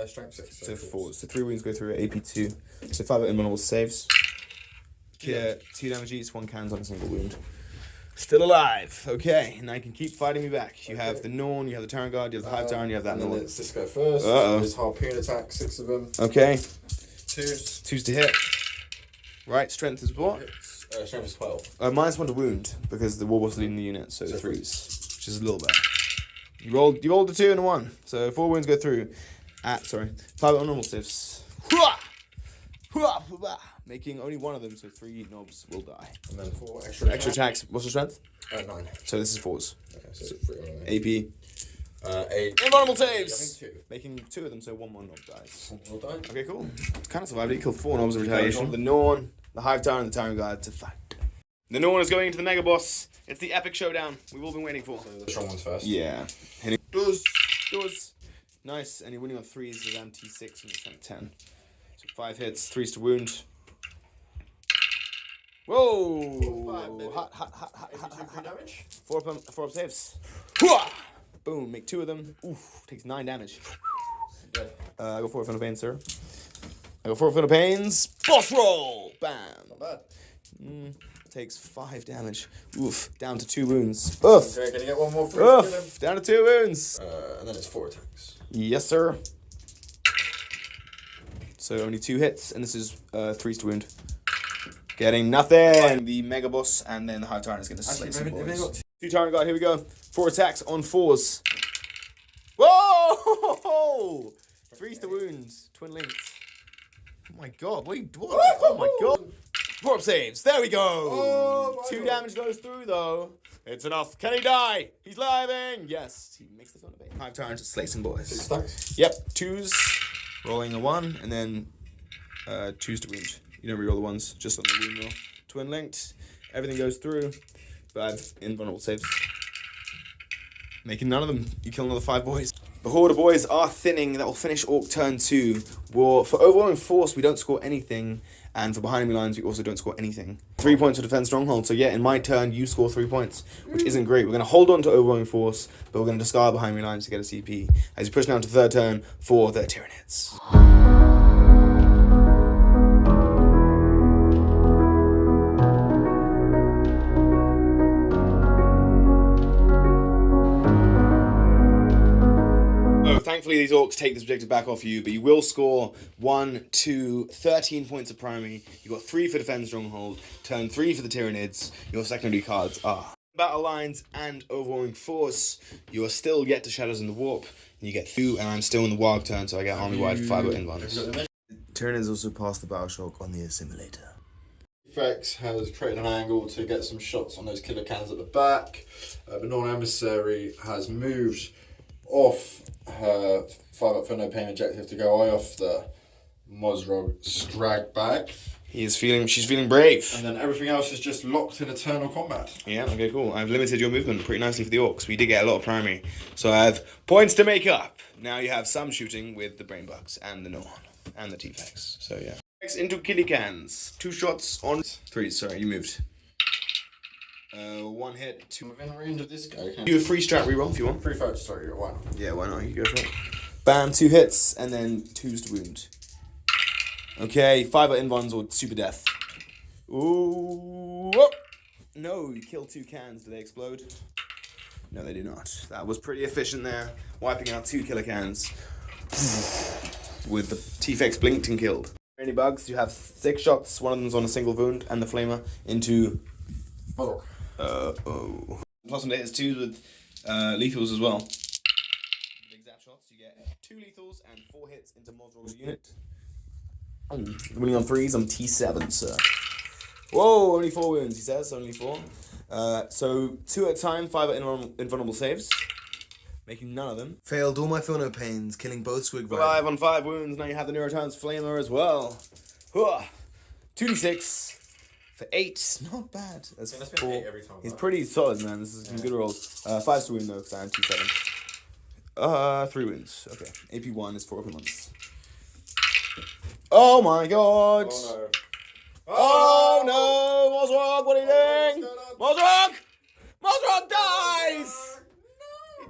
Strength 6. So 4. So 3 wounds go through at AP 2. So 5 invulnerable saves. Kill 2 damage each, 1 cans on a single wound. Still alive. Okay, now you can keep fighting me back. You have the Norn, you have the Tyrant Guard, you have the Hive Tyrant, you have that and then Norn. it's this guy first. Uh-oh. There's Harpoon attack, 6 of them. Okay. 2s. 2s to hit. Right, strength is what? Strength is 12. -1 to wound, because the Warboss leading the unit, so 3s. Which is a little better. You rolled a 2 and a 1. So 4 wounds go through. 5 on normal saves. Making only 1 of them, so 3 knobs will die. And then 4 extra attacks. What's your strength? 9. So this is 4s. Okay, so 3 on AP. 8. Invulnerable I saves! think 2. Making 2 of them, so 1 more knob dies. Well done. Okay, cool. Kind of survived it. You killed 4 knobs of retaliation. The Norn, the Hive Tyrant, and the Tyrant Guard to fight. The Norn is going into the Mega Boss. It's the epic showdown we've all been waiting for. So the strong ones first. Yeah. Hitting. Does. Nice. And you're winning on 3s with MT6 and it's 10. So 5 hits, 3s to wound. Whoa! Hot damage. 4 up saves. Boom, make 2 of them. Oof, takes 9 damage. I go 4 Philippines, sir. I go 4 Philippines. Boss roll! Bam! Not bad. Takes 5 damage. Oof, down to 2 wounds. Oof! Okay, can you get 1 more free? Oof, down to 2 wounds. And then it's 4 attacks. Yes, sir. So only 2 hits, and this is 3s to wound. Getting nothing. The Mega Boss, and then the Hive Tyrant is going to slay some boys. 2 Tyrant Guard, here we go. 4 attacks on 4s. Whoa! 3s to wound. Twin linked. Oh my god, wait, what? Oh my god. 4 up saves. There we go. Oh, 2 damage goes through, though. It's enough. Can he die? He's living. Yes, he makes the fun of it. Hive Tyrant to slay some boys. 6 stacks. Yep, 2s. Rolling a 1, and then 2s to wound. You don't reroll the 1s, just on the wound roll. Twin linked. Everything goes through. 5 invulnerable saves. Making none of them. You kill another 5 boys. The Horde of boys are thinning. That will finish Orc turn 2. For overwhelming force, we don't score anything. And for behind enemy lines, we also don't score anything. 3 points for defense stronghold. So yeah, in my turn, you score 3 points, which isn't great. We're going to hold on to overwhelming force, but we're going to discard behind enemy lines to get a CP. As you push down to 3rd turn for the Tyranids. Hopefully these orcs take this objective back off you, but you will score 1, 2, 13 points of primary. You got 3 for Defend Stronghold, turn 3 for the Tyranids. Your secondary cards are Battle Lines and Overwhelming Force. You are still yet to Shadows in the Warp. And you get 2, and I'm still in the Wild turn, so I get army-wide 5 inbounds. Tyranids also passed the Battle Shock on the Assimilator. Fex has created an angle to get some shots on those killer cans at the back. The non-emissary has moved off her 5 up for no pain objective to go away off the Mozrog Scrag bag. She's feeling brave. And then everything else is just locked in eternal combat. Yeah, okay, cool. I've limited your movement pretty nicely for the orcs. We did get a lot of primary. So I have points to make up. Now you have some shooting with the Brain Bugs and the Norn and the T-Fex. So yeah. Into killy cans. 2 shots on 3. Sorry, you moved. 1 hit. 2. Within range of this guy. Do a free strat reroll if you want. Free focus, sorry, why not? Yeah, why not? You go for it. Bam, 2 hits and then 2s to wound. Okay, 5 are invulns or super death. Ooh. Whoop. No, you kill 2 cans. Do they explode? No, they do not. That was pretty efficient there. Wiping out 2 killer cans. With the T-Fex blinked and killed. Any bugs? You have 6 shots. 1 of them's on a single wound, and the flamer into. Oh. Plus 1 to hits 2s with lethals as well. Big zap shots. You get 2 lethals and 4 hits into Mozrog's unit. Winning on 3s. I'm T7, sir. Whoa! Only 4 wounds. He says only 4. So 2 at a time. 5 are invulnerable saves. Making none of them. Failed all my Phono Pains, killing both Squig Riders. 5 on 5 wounds, now you have the Neurotown's Flamer as well. 2d6 for 8, not bad. That's 4. Every time, He's pretty solid, man. This is some good rolls. 5 to wound though, because I am T7. 3 wounds, okay. AP1 is 4 open ones. Oh my god! Oh no! Oh no! Mozrog, what are you doing? Mozrog! Mozrog dies!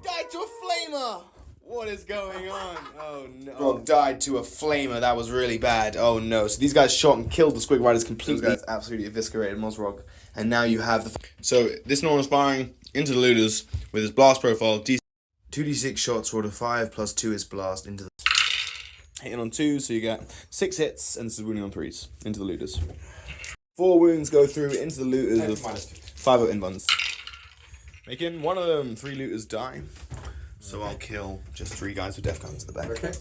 Died to a flamer! What is going on? Oh no. Mozrog died to a flamer. That was really bad. Oh no. So these guys shot and killed the Squig Riders completely. Those guys absolutely eviscerated Mozrog. And now you have the... So this Norn is firing into the looters with his blast profile. 2d6 shots, roll to 5 plus 2 is blast into the... Hitting on 2, so you get 6 hits, and this is wounding on 3s into the looters. 4 wounds go through into the looters with 5 of invuns. Making 1 of them, 3 looters die. So I'll kill just 3 guys with death guns at the back. Okay.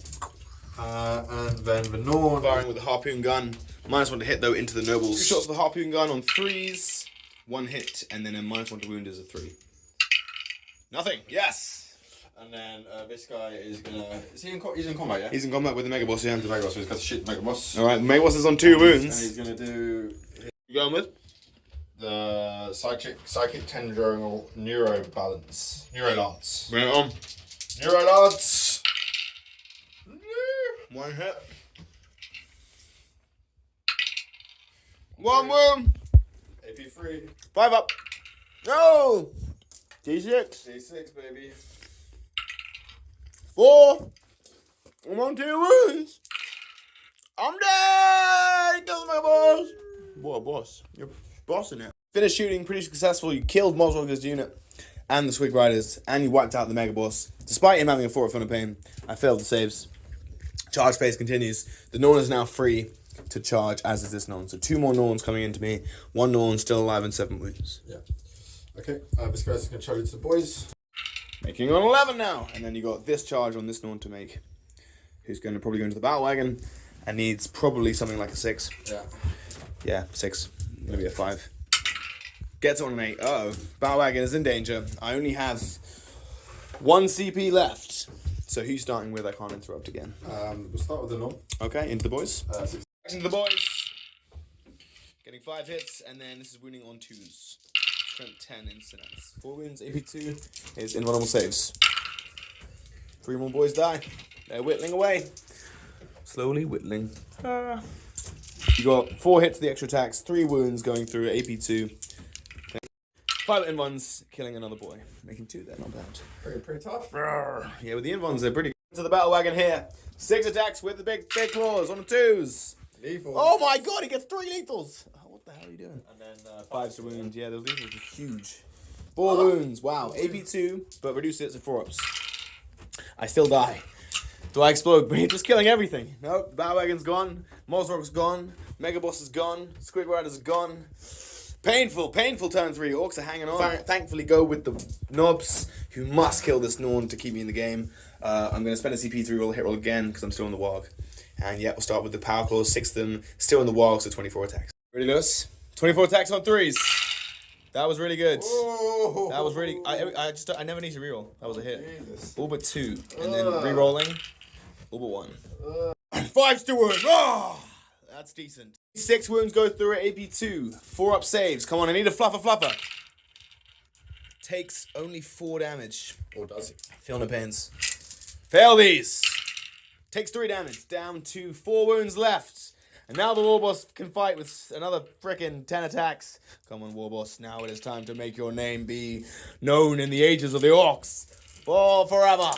And then the Norn firing with the harpoon gun. -1 to hit though into the nobles. 2 shots with the harpoon gun on 3s. 1 hit, and then a -1 to wound is a 3. Nothing. Yes. And then this guy is gonna. Is he in? He's in combat, yeah. He's in combat with the Mega Boss. Yeah. The Mega Boss. So he's got to shoot the Mega Boss. All right. Mega Boss is on 2 wounds. And he's gonna do. You going with? The psychic tendril or neuro balance. Neuro lance. Bring it on. Neuro lance. 1 hit. 1 wound. AP3. 5 up. No. D6. D6, baby. 4. I'm on 2 wounds. I'm dead. Kill my boss. What a boss. You're bossing it. Finished shooting, pretty successful. You killed Mozrog's unit and the Squig Riders, and you wiped out the Mega Boss. Despite him having a 4 of Fun of Pain, I failed the saves. Charge phase continues. The Norn is now free to charge, as is this Norn. So 2 more Norns coming into me. 1 Norn still alive and 7 wounds. Yeah. Okay, this guy's going to charge into the boys. Making on 11 now. And then you got this charge on this Norn to make, who's going to probably go into the battle wagon and needs probably something like a 6. Yeah. Yeah, 6. Maybe a 5. Gets on an 8. Uh-oh. Battle wagon is in danger. I only have 1 CP left. So who's starting with? I can't interrupt again. We'll start with the Norn. Okay, into the boys. 6. Into the boys. Getting 5 hits, and then this is wounding on 2s. Strength 10 incidents. 4 wounds, AP2 is invulnerable saves. 3 more boys die. They're whittling away. Slowly whittling. You got 4 hits to the extra attacks, 3 wounds going through AP2. 5 invuns, killing another boy. Making 2 there, not bad. Pretty tough. Yeah, with the invuns, they're pretty good. To the battle wagon here. 6 attacks with the big claws on the 2s. Lethal. Oh my god, he gets 3 lethals. What the hell are you doing? And then 5 to wound. Yeah, those lethals are huge. 4 wounds. Wow. AP2, but reduce it to 4 ups. I still die. Do I explode? Just killing everything. Nope. Batwagon's gone. Mosrog's gone. Megaboss is gone. Squig Rider's gone. Painful turn 3. Orcs are hanging on. Thankfully go with the knobs, who must kill this Norn to keep me in the game. I'm going to spend a CP3 roll, hit roll again, because I'm still on the Warg. And yeah, we'll start with the Power Claws, 6 of them, still in the Warg, so 24 attacks. Ready, Lewis? 24 attacks on 3s. That was really good. Oh. That was really... I never need to reroll. That was a hit. All but 2. And then rerolling. All but 1. 5 to wound. Oh, that's decent. 6 wounds go through at AP2. 4 up saves. Come on, I need a fluffer. Takes only 4 damage. Or does it? Feel no pains. Fail these. Takes 3 damage. Down to 4 wounds left. And now the Warboss can fight with another frickin' 10 attacks. Come on, Warboss. Now it is time to make your name be known in the ages of the Orcs. For forever.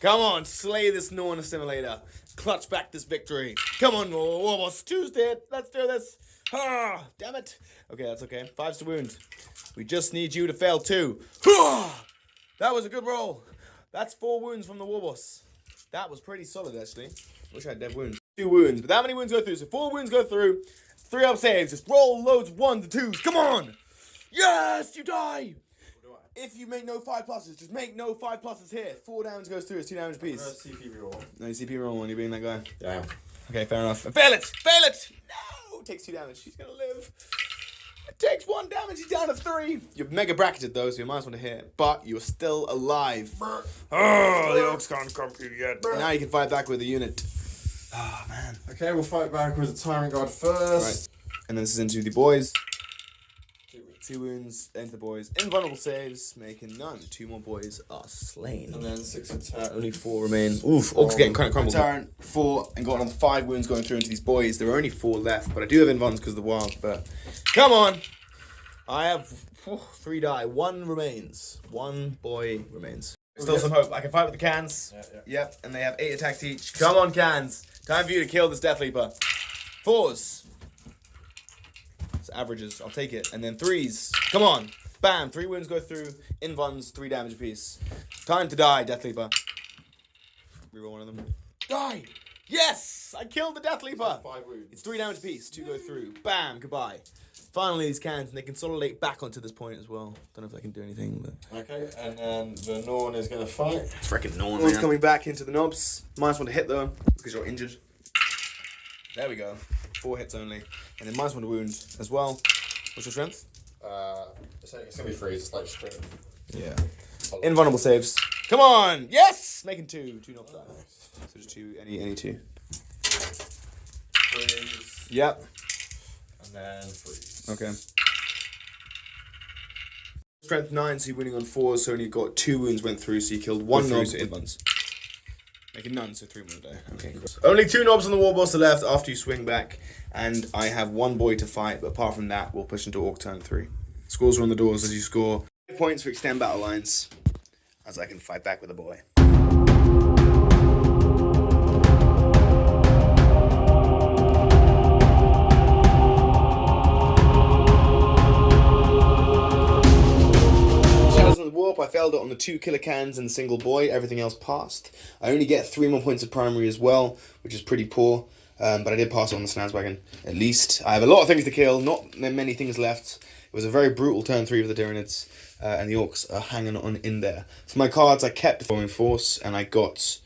Come on, slay this Norn assimilator. Clutch back this victory. Come on, Warboss. Tuesday. Let's do this. Ah, damn it. Okay, that's okay. 5's to wound. We just need you to fail 2. That was a good roll. That's 4 wounds from the Warboss. That was pretty solid, actually. Wish I had dead wounds. 2 wounds, but that many wounds go through, so 4 wounds go through. 3 up saves. Just roll loads 1s to 2s. Come on! Yes, you die! If you make no 5 pluses, just make no 5 pluses here. 4 damage goes through, it's 2 damage apiece. CP roll. No, you CP roll when you're being that guy. Damn. Okay, fair enough. Fail it! Fail it! No! Takes 2 damage. She's gonna live. It takes 1 damage. He's down to 3. You're mega bracketed though, so you might as well hit. But you're still alive. Oh, the Orcs can't come to you yet. Now you can fight back with a unit. Oh, man. Okay, we'll fight back with the Tyrant Guard first. Right. And then this is into the boys. 2 wounds into the boys. Invulnerable saves, making none. 2 more boys are slain. And then 6 attack. Only 4 remain. Oof, Orcs getting kind of crumbled. Tyrant 4 and got another 5 wounds going through into these boys. There are only 4 left, but I do have invuns because of the wild. But come on! I have 3 die. 1 remains. 1 boy remains. Still some hope. I can fight with the cans. Yep, and they have 8 attacks each. Come on, cans. Time for you to kill this Death Leaper. 4s. It's averages. I'll take it. And then 3s. Come on. Bam. 3 wounds go through. Invuns, 3 damage apiece. Time to die, Death Leaper. Reroll one of them. Die! Yes! I killed the Death Leaper! 5 wounds. It's 3 damage apiece. 2 go through. Bam. Goodbye. Finally, these cans, and they consolidate back onto this point as well. Don't know if they can do anything, but... Okay, and then the Norn is going to fight. Freaking Norn, man. Coming back into the knobs. Minus 1 to hit, though, because you're injured. There we go. 4 hits only. And then minus 1 to wound as well. What's your strength? It's going to be 3, it's like strength. Yeah. Invulnerable saves. Come on! Yes! Making 2. 2 knobs die. So just 2, any 2. 3s. Yep. And then 3s. Okay. Strength 9, so you're winning on 4s, so only got 2 wounds went through, so you killed 1 knob to invuns. Making none, so 3 more die. Okay, cool. Only 2 knobs on the Warboss are left after you swing back, and I have 1 boy to fight, but apart from that, we'll push into Orc turn 3. Scores are on the doors as you score points for extend battle lines, as I can fight back with a boy. I failed it on the 2 killer cans and the single boy. Everything else passed. I only get 3 more points of primary as well, which is pretty poor. But I did pass it on the Snazwagon, at least. I have a lot of things to kill, not many things left. It was a very brutal turn 3 for the Tyranids, and the Orcs are hanging on in there. For my cards, I kept the Forming Force, and I got...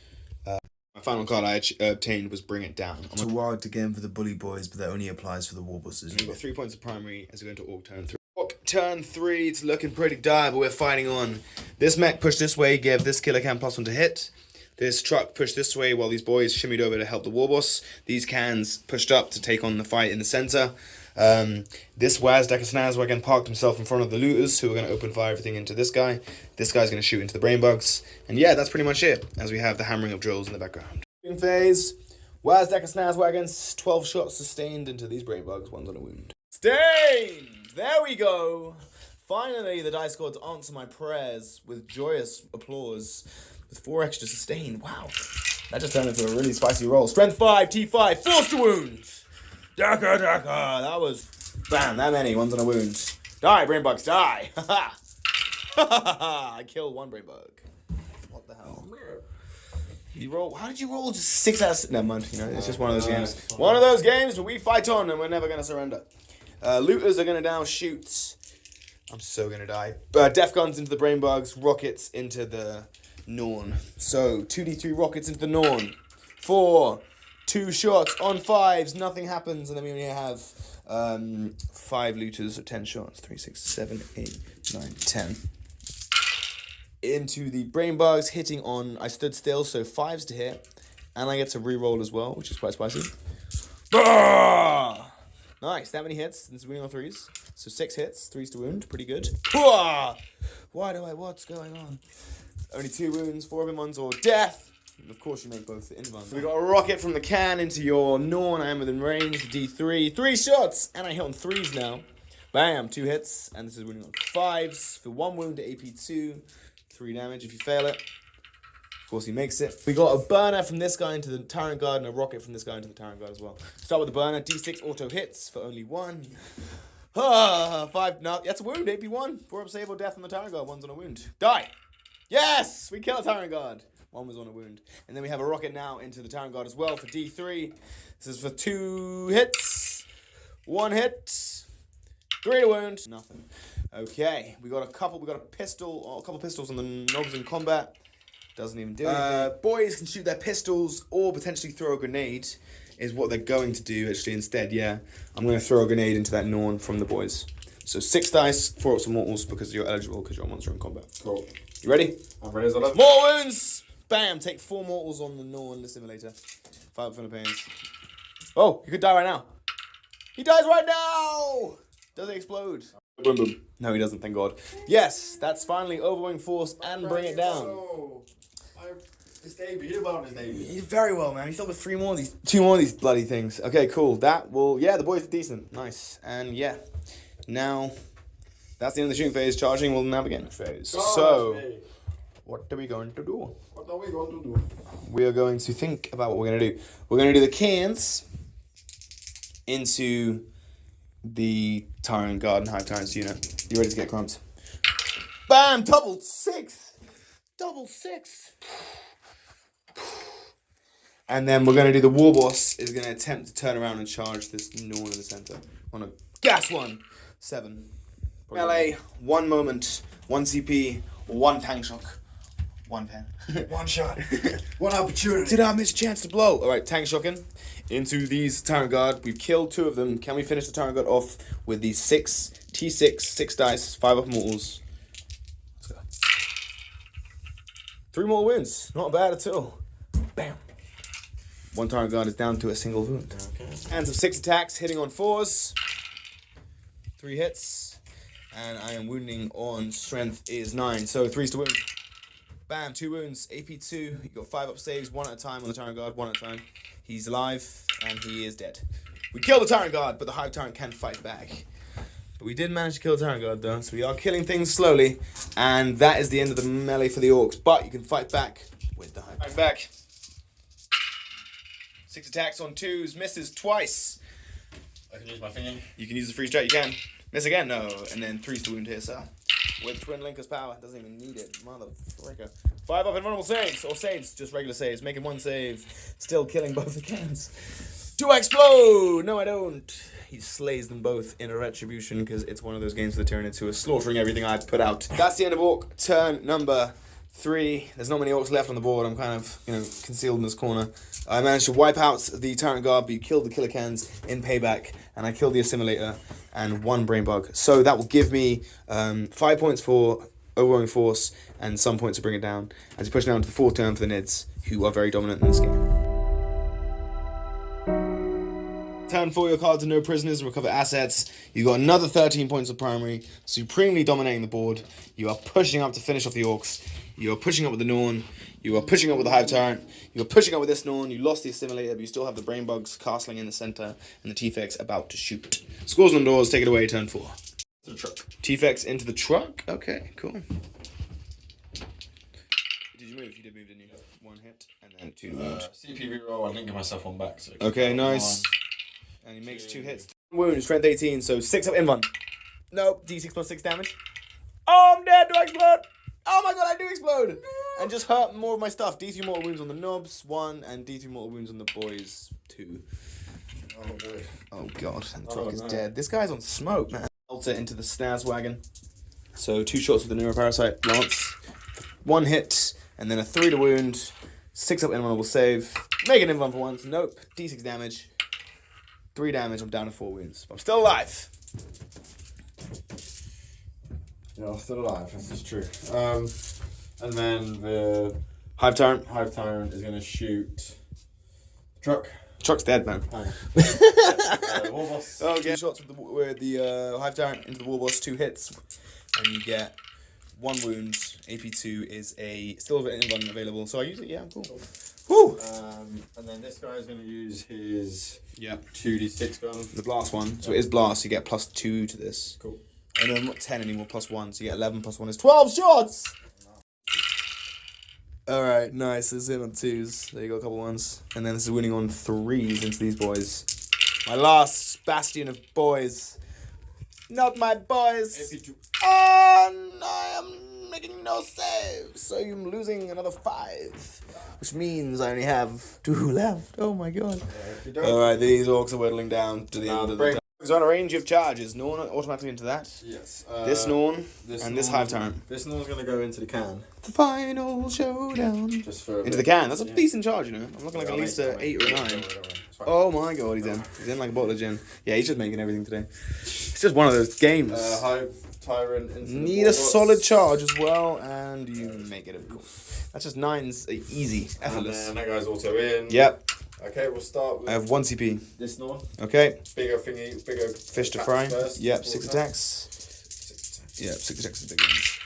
my final card I obtained was Bring It Down. It's a wild again for the Bully Boys, but that only applies for the Warbosses. You've got 3 points of primary as we go into Orc turn 3. Turn 3, it's looking pretty dire, but we're fighting on. This mech pushed this way, gave this killer can +1 to hit. This truck pushed this way while these boys shimmied over to help the Warboss. These cans pushed up to take on the fight in the center. This Wazdecker Snazwagon parked himself in front of the looters, who are going to open fire everything into this guy. This guy's going to shoot into the brain bugs. And yeah, that's pretty much it, as we have the hammering of drills in the background. Phase, Wazdecker Snazwagons, 12 shots sustained into these brain bugs, 1's on a wound. Stained! There we go! Finally, the dice gods answer my prayers with joyous applause. With 4 extra sustained. Wow. That just turned into a really spicy roll. Strength 5, T5, force to wound! Daka. That was... Bam, that many. 1's on a wound. Die, brain bugs, die! Ha ha! I killed 1 brain bug. What the hell? You roll. How did you roll just 6 out of... Never mind. You know, it's just one of those games. One of those games where we fight on and we're never going to surrender. Looters are going to now shoot. I'm so going to die. Def guns into the brain bugs. Rockets into the Norn. So 2d3 rockets into the Norn. 4. 2 shots on 5s. Nothing happens. And then we only have 5 looters. So 10 shots. 3, 6, 7, 8, 9, 10. Into the brain bugs, hitting on, I stood still, so 5s to hit, and I get to re-roll as well, which is quite spicy. Nice, that many hits, this is winning on 3s, so 6 hits, 3s to wound, pretty good. What's going on? Only 2 wounds, 4 of them ones, or death. And of course you make both the invuns. We got a rocket from the can into your Norn, I am within range, D3, 3 shots, and I hit on 3s now. Bam, 2 hits, and this is winning on 5s, for 1 wound to AP2. 3 damage if you fail it. Of course he makes it. We got a burner from this guy into the Tyrant Guard and a rocket from this guy into the Tyrant Guard as well. Start with the burner. D6 auto hits for only 1. 5. No, that's a wound. AP1. 4 up save or death on the Tyrant Guard. 1's on a wound. Die. Yes! We kill a Tyrant Guard. 1 was on a wound. And then we have a rocket now into the Tyrant Guard as well for D3. This is for 2 hits. 1 hit. 3 to wound. Nothing. Okay, we got a pistol, or a couple pistols on the knobs in combat. Doesn't even do anything. Boys can shoot their pistols or potentially throw a grenade, is what they're going to do actually instead, yeah. I'm going to throw a grenade into that Norn from the boys. So 6 dice, 4 ups and mortals because you're eligible because you're a monster in combat. Cool. You ready? I'm ready as I love. More wounds! Bam! Take 4 mortals on the Norn, the simulator. 5 up Philippines. Oh, you could die right now. He dies right now! Does it explode? Boom, boom. No, he doesn't, thank God. Yes, that's finally overwhelming force and bring it down. It's Davey. You about his Davey. Very well, man. He's still with 2 more of these bloody things. Okay, cool. That will, yeah, the boys are decent. Nice. And yeah, now that's the end of the shooting phase. Charging will now begin phase. So, what are we going to do? What are we going to do? We are going to think about what we're going to do. We're going to do the cans into the Tyrant Guard and Hive Tyrants unit. You ready to get crumbs? Bam! Double 6! Double 6! And then we're going to do the War Boss is going to attempt to turn around and charge this Norn in the center. On a gas 1! 7. Melee, 1 moment, 1 CP, 1 tank shock, 1 pen. 1 shot. 1 opportunity. Did I miss a chance to blow? Alright, tank shocking into these Tyrant Guard. We've killed 2 of them. Can we finish the Tyrant Guard off with these 6 T6, 6 dice, 5 up mortals? Let's go. 3 more wounds. Not bad at all. Bam. 1 Tyrant Guard is down to a single wound. Okay. Hands of 6 attacks, hitting on 4s. 3 hits. And I am wounding on strength is 9. So 3's to wound. Bam, 2 wounds, AP2. You got 5 up saves, 1 at a time on the Tyrant Guard, 1 at a time. He's alive, and he is dead. We killed the Tyrant Guard, but the Hive Tyrant can fight back. But we did manage to kill the Tyrant Guard, though, so we are killing things slowly. And that is the end of the melee for the Orks. But you can fight back with the Hive. Back. 6 attacks on 2s, misses twice. I can use my thingy. You can use the free strat, you can. Miss again, no. And then 3's to wound here, sir. With Twin Linker's power. Doesn't even need it. Mother fricker. 5 up invulnerable saves. Or saves. Just regular saves. Making 1 save. Still killing both the cans. Do I explode? No, I don't. He slays them both in a retribution because it's one of those games for the Tyranids who are slaughtering everything I put out. That's the end of Orc turn number 3. There's not many Orcs left on the board. I'm kind of, concealed in this corner. I managed to wipe out the Tyrant Guard, but you killed the Killer Cans in payback, and I killed the Assimilator and 1 Brain Bug. So that will give me 5 points for overwhelming force and some points to bring it down as you push down to the 4th turn for the Nids, who are very dominant in this game. Turn 4, your cards are no prisoners and recover assets. You got another 13 points of primary, supremely dominating the board. You are pushing up to finish off the Orcs. You are pushing up with the Norn. You are pushing up with the Hive Tyrant. You are pushing up with this Norn. You lost the Assimilator, but you still have the Brain Bugs castling in the center and the T-Fex about to shoot. Scores on doors, take it away, turn 4. To the truck. T-Fex into the truck? Okay, cool. Did you move? You did move, didn't you? 1 hit and then 2 wound. CP reroll, I didn't give myself 1 back. So okay, nice. And he makes 2 hits. Wound, strength 18, so 6 up invuln. Nope, D6 plus 6 damage. Oh, I'm dead. Do I explode? Oh my god, I do explode. and just hurt more of my stuff. D3 mortal wounds on the knobs, 1, and D3 mortal wounds on the boys, 2. Oh, no. Oh god, and the truck is no. dead. This guy's on smoke, man. Alter into the snaz wagon. So 2 shots with the neuroparasite lance, 1 hit, and then a 3 to wound, 6 up invulnerable save. Make an invulnerable for once. Nope. D6 damage. 3 damage. I'm down to 4 wounds. But I'm still alive. Yeah, I'm still alive. This is true. And then the Hive Tyrant. Hive Tyrant is going to shoot truck. Truck's dead, man. War boss. Okay. 2 shots with the Hive Tyrant into the War Boss, 2 hits, and you get 1 wound. AP2 is still an invuln available, so I use it. Yeah, I'm cool. Woo! And then this guy is going to use his Yeah. 2d6 gun. The blast one. So it is blast. You get +2 to this. Cool. And then not 10 anymore. +1. So you get 11 +1 is 12 shots. All right, nice. This is in on 2s. There you go, a couple ones. And then this is winning on 3s into these boys. My last bastion of boys. Not my boys. AP2. And I am making no saves. So I'm losing another 5. Which means I only have 2 left. Oh my god. All right, these orcs are whittling down to the end of the break. time. He's on a range of charges. Norn automatically into that. Yes. This Norn and this Norn- Hive Tyrant. This Norn's going to go into the can. The final showdown. Just for a Into bit. the can. That's a Yeah. decent charge, you know. I'm looking like Yeah, at least I'll a make 8 or a it. 9. Don't worry, it's fine. Oh my god, he's in. He's in like a bottle of gin. Yeah, he's just making everything today. It's just one of those games. Hive Tyrant into the Need War a boss. solid charge as well, and you make it, of course. That's just 9's easy, And effortless. then that guy's also in. Yep, Okay, we'll start with I have 1 CP. this Norn. Okay, Bigger thingy, bigger fish to attacks fry. first, Yep, before 6 attack. attacks. 6 attacks. Yep, 6 attacks is big ones.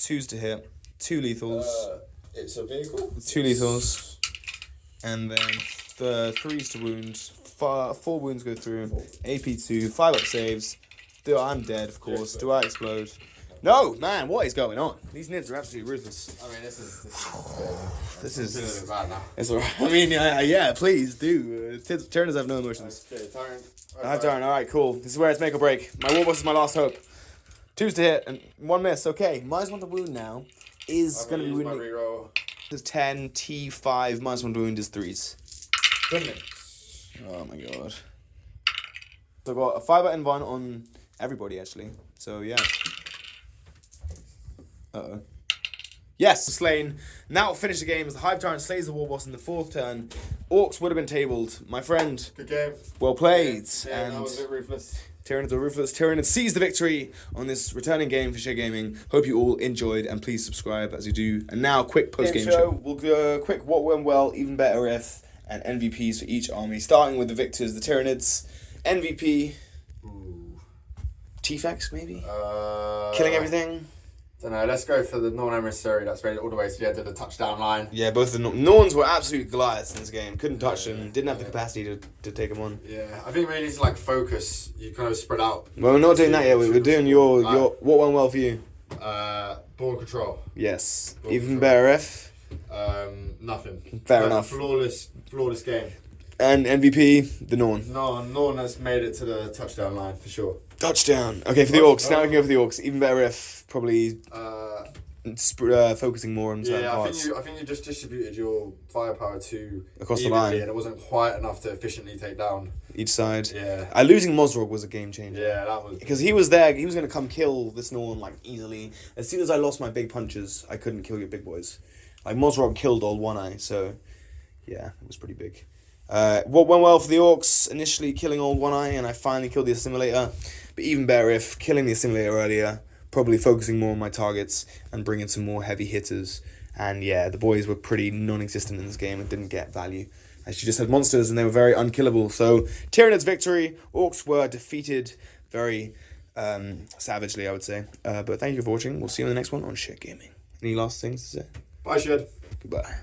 2s to hit, 2 lethals, It's a vehicle. 2 lethals, and then 3s to wound. 4 wounds go through. AP2, 5 up saves. I'm dead, of course. Do I explode? No, man, what is going on? These nids are absolutely ruthless. I mean, this is This a is. bit bad now. It's alright. I mean, yeah, please do. Tyranids have no emotions. Okay, Tyrant. Hive Tyrant, alright, cool. This is where it's make or break. My War Boss is my last hope. 2s to hit and 1 miss. Okay, -1 to wound now is I'm going to be use my wounding. reroll. This is 10, T5, -1 to wound is 3s. Goodness. Oh my god. So I've got a 5 out invuln on everybody actually. So yeah. Uh-oh. Yes, slain. Now finish the game as the Hive Tyrant slays the War Boss in the 4th turn. Orcs would have been tabled. My friend, Good game. well played. Yeah, And that was a bit ruthless. Tyranids are ruthless. Tyranids seize the victory on this returning game for Share Gaming. Hope you all enjoyed and please subscribe as you do. And now, quick post-game show. We'll go quick what went well, even better if, and MVPs for each army. Starting with the victors, the Tyranids. MVP, Ooh. T-Fex maybe? Killing everything? Don't know. Let's go for the non-emissary. That's made it all the way to the end of the touchdown line. Yeah, both the Norns were absolute Goliaths in this game. Couldn't touch them. Didn't have the capacity to take them on. Yeah, I think we need to like focus. You kind of spread out. Well, we're not doing that yet. We're doing your what went well for you. Ball control. Yes. Ball Even control. better if. Nothing. Fair enough. Flawless game. And MVP, the Norn. No one has made it to the touchdown line for sure. Touchdown. Okay, for the Orcs. Now we can go for the Orcs. Even better if. Probably focusing more on certain Yeah, parts. I think you just distributed your firepower to Across the evenly, line. and it wasn't quite enough to efficiently take down. Each side. Yeah. Losing Mozrog was a game changer. Yeah, that was Because he was there, he was going to come kill this Norn like easily. As soon as I lost my big punches, I couldn't kill your big boys. Like Mozrog killed Old One Eye, so yeah, it was pretty big. What went well for the Orcs, initially killing Old One Eye, and I finally killed the Assimilator. But even better if killing the Assimilator earlier, probably focusing more on my targets and bringing some more heavy hitters. And yeah, the boys were pretty non-existent in this game and didn't get value. As you just had monsters and they were very unkillable. So Tyranids victory, Orcs were defeated very savagely, I would say. But thank you for watching. We'll see you in the next one on Share Gaming. Any last things to say? Bye, Shed. Goodbye.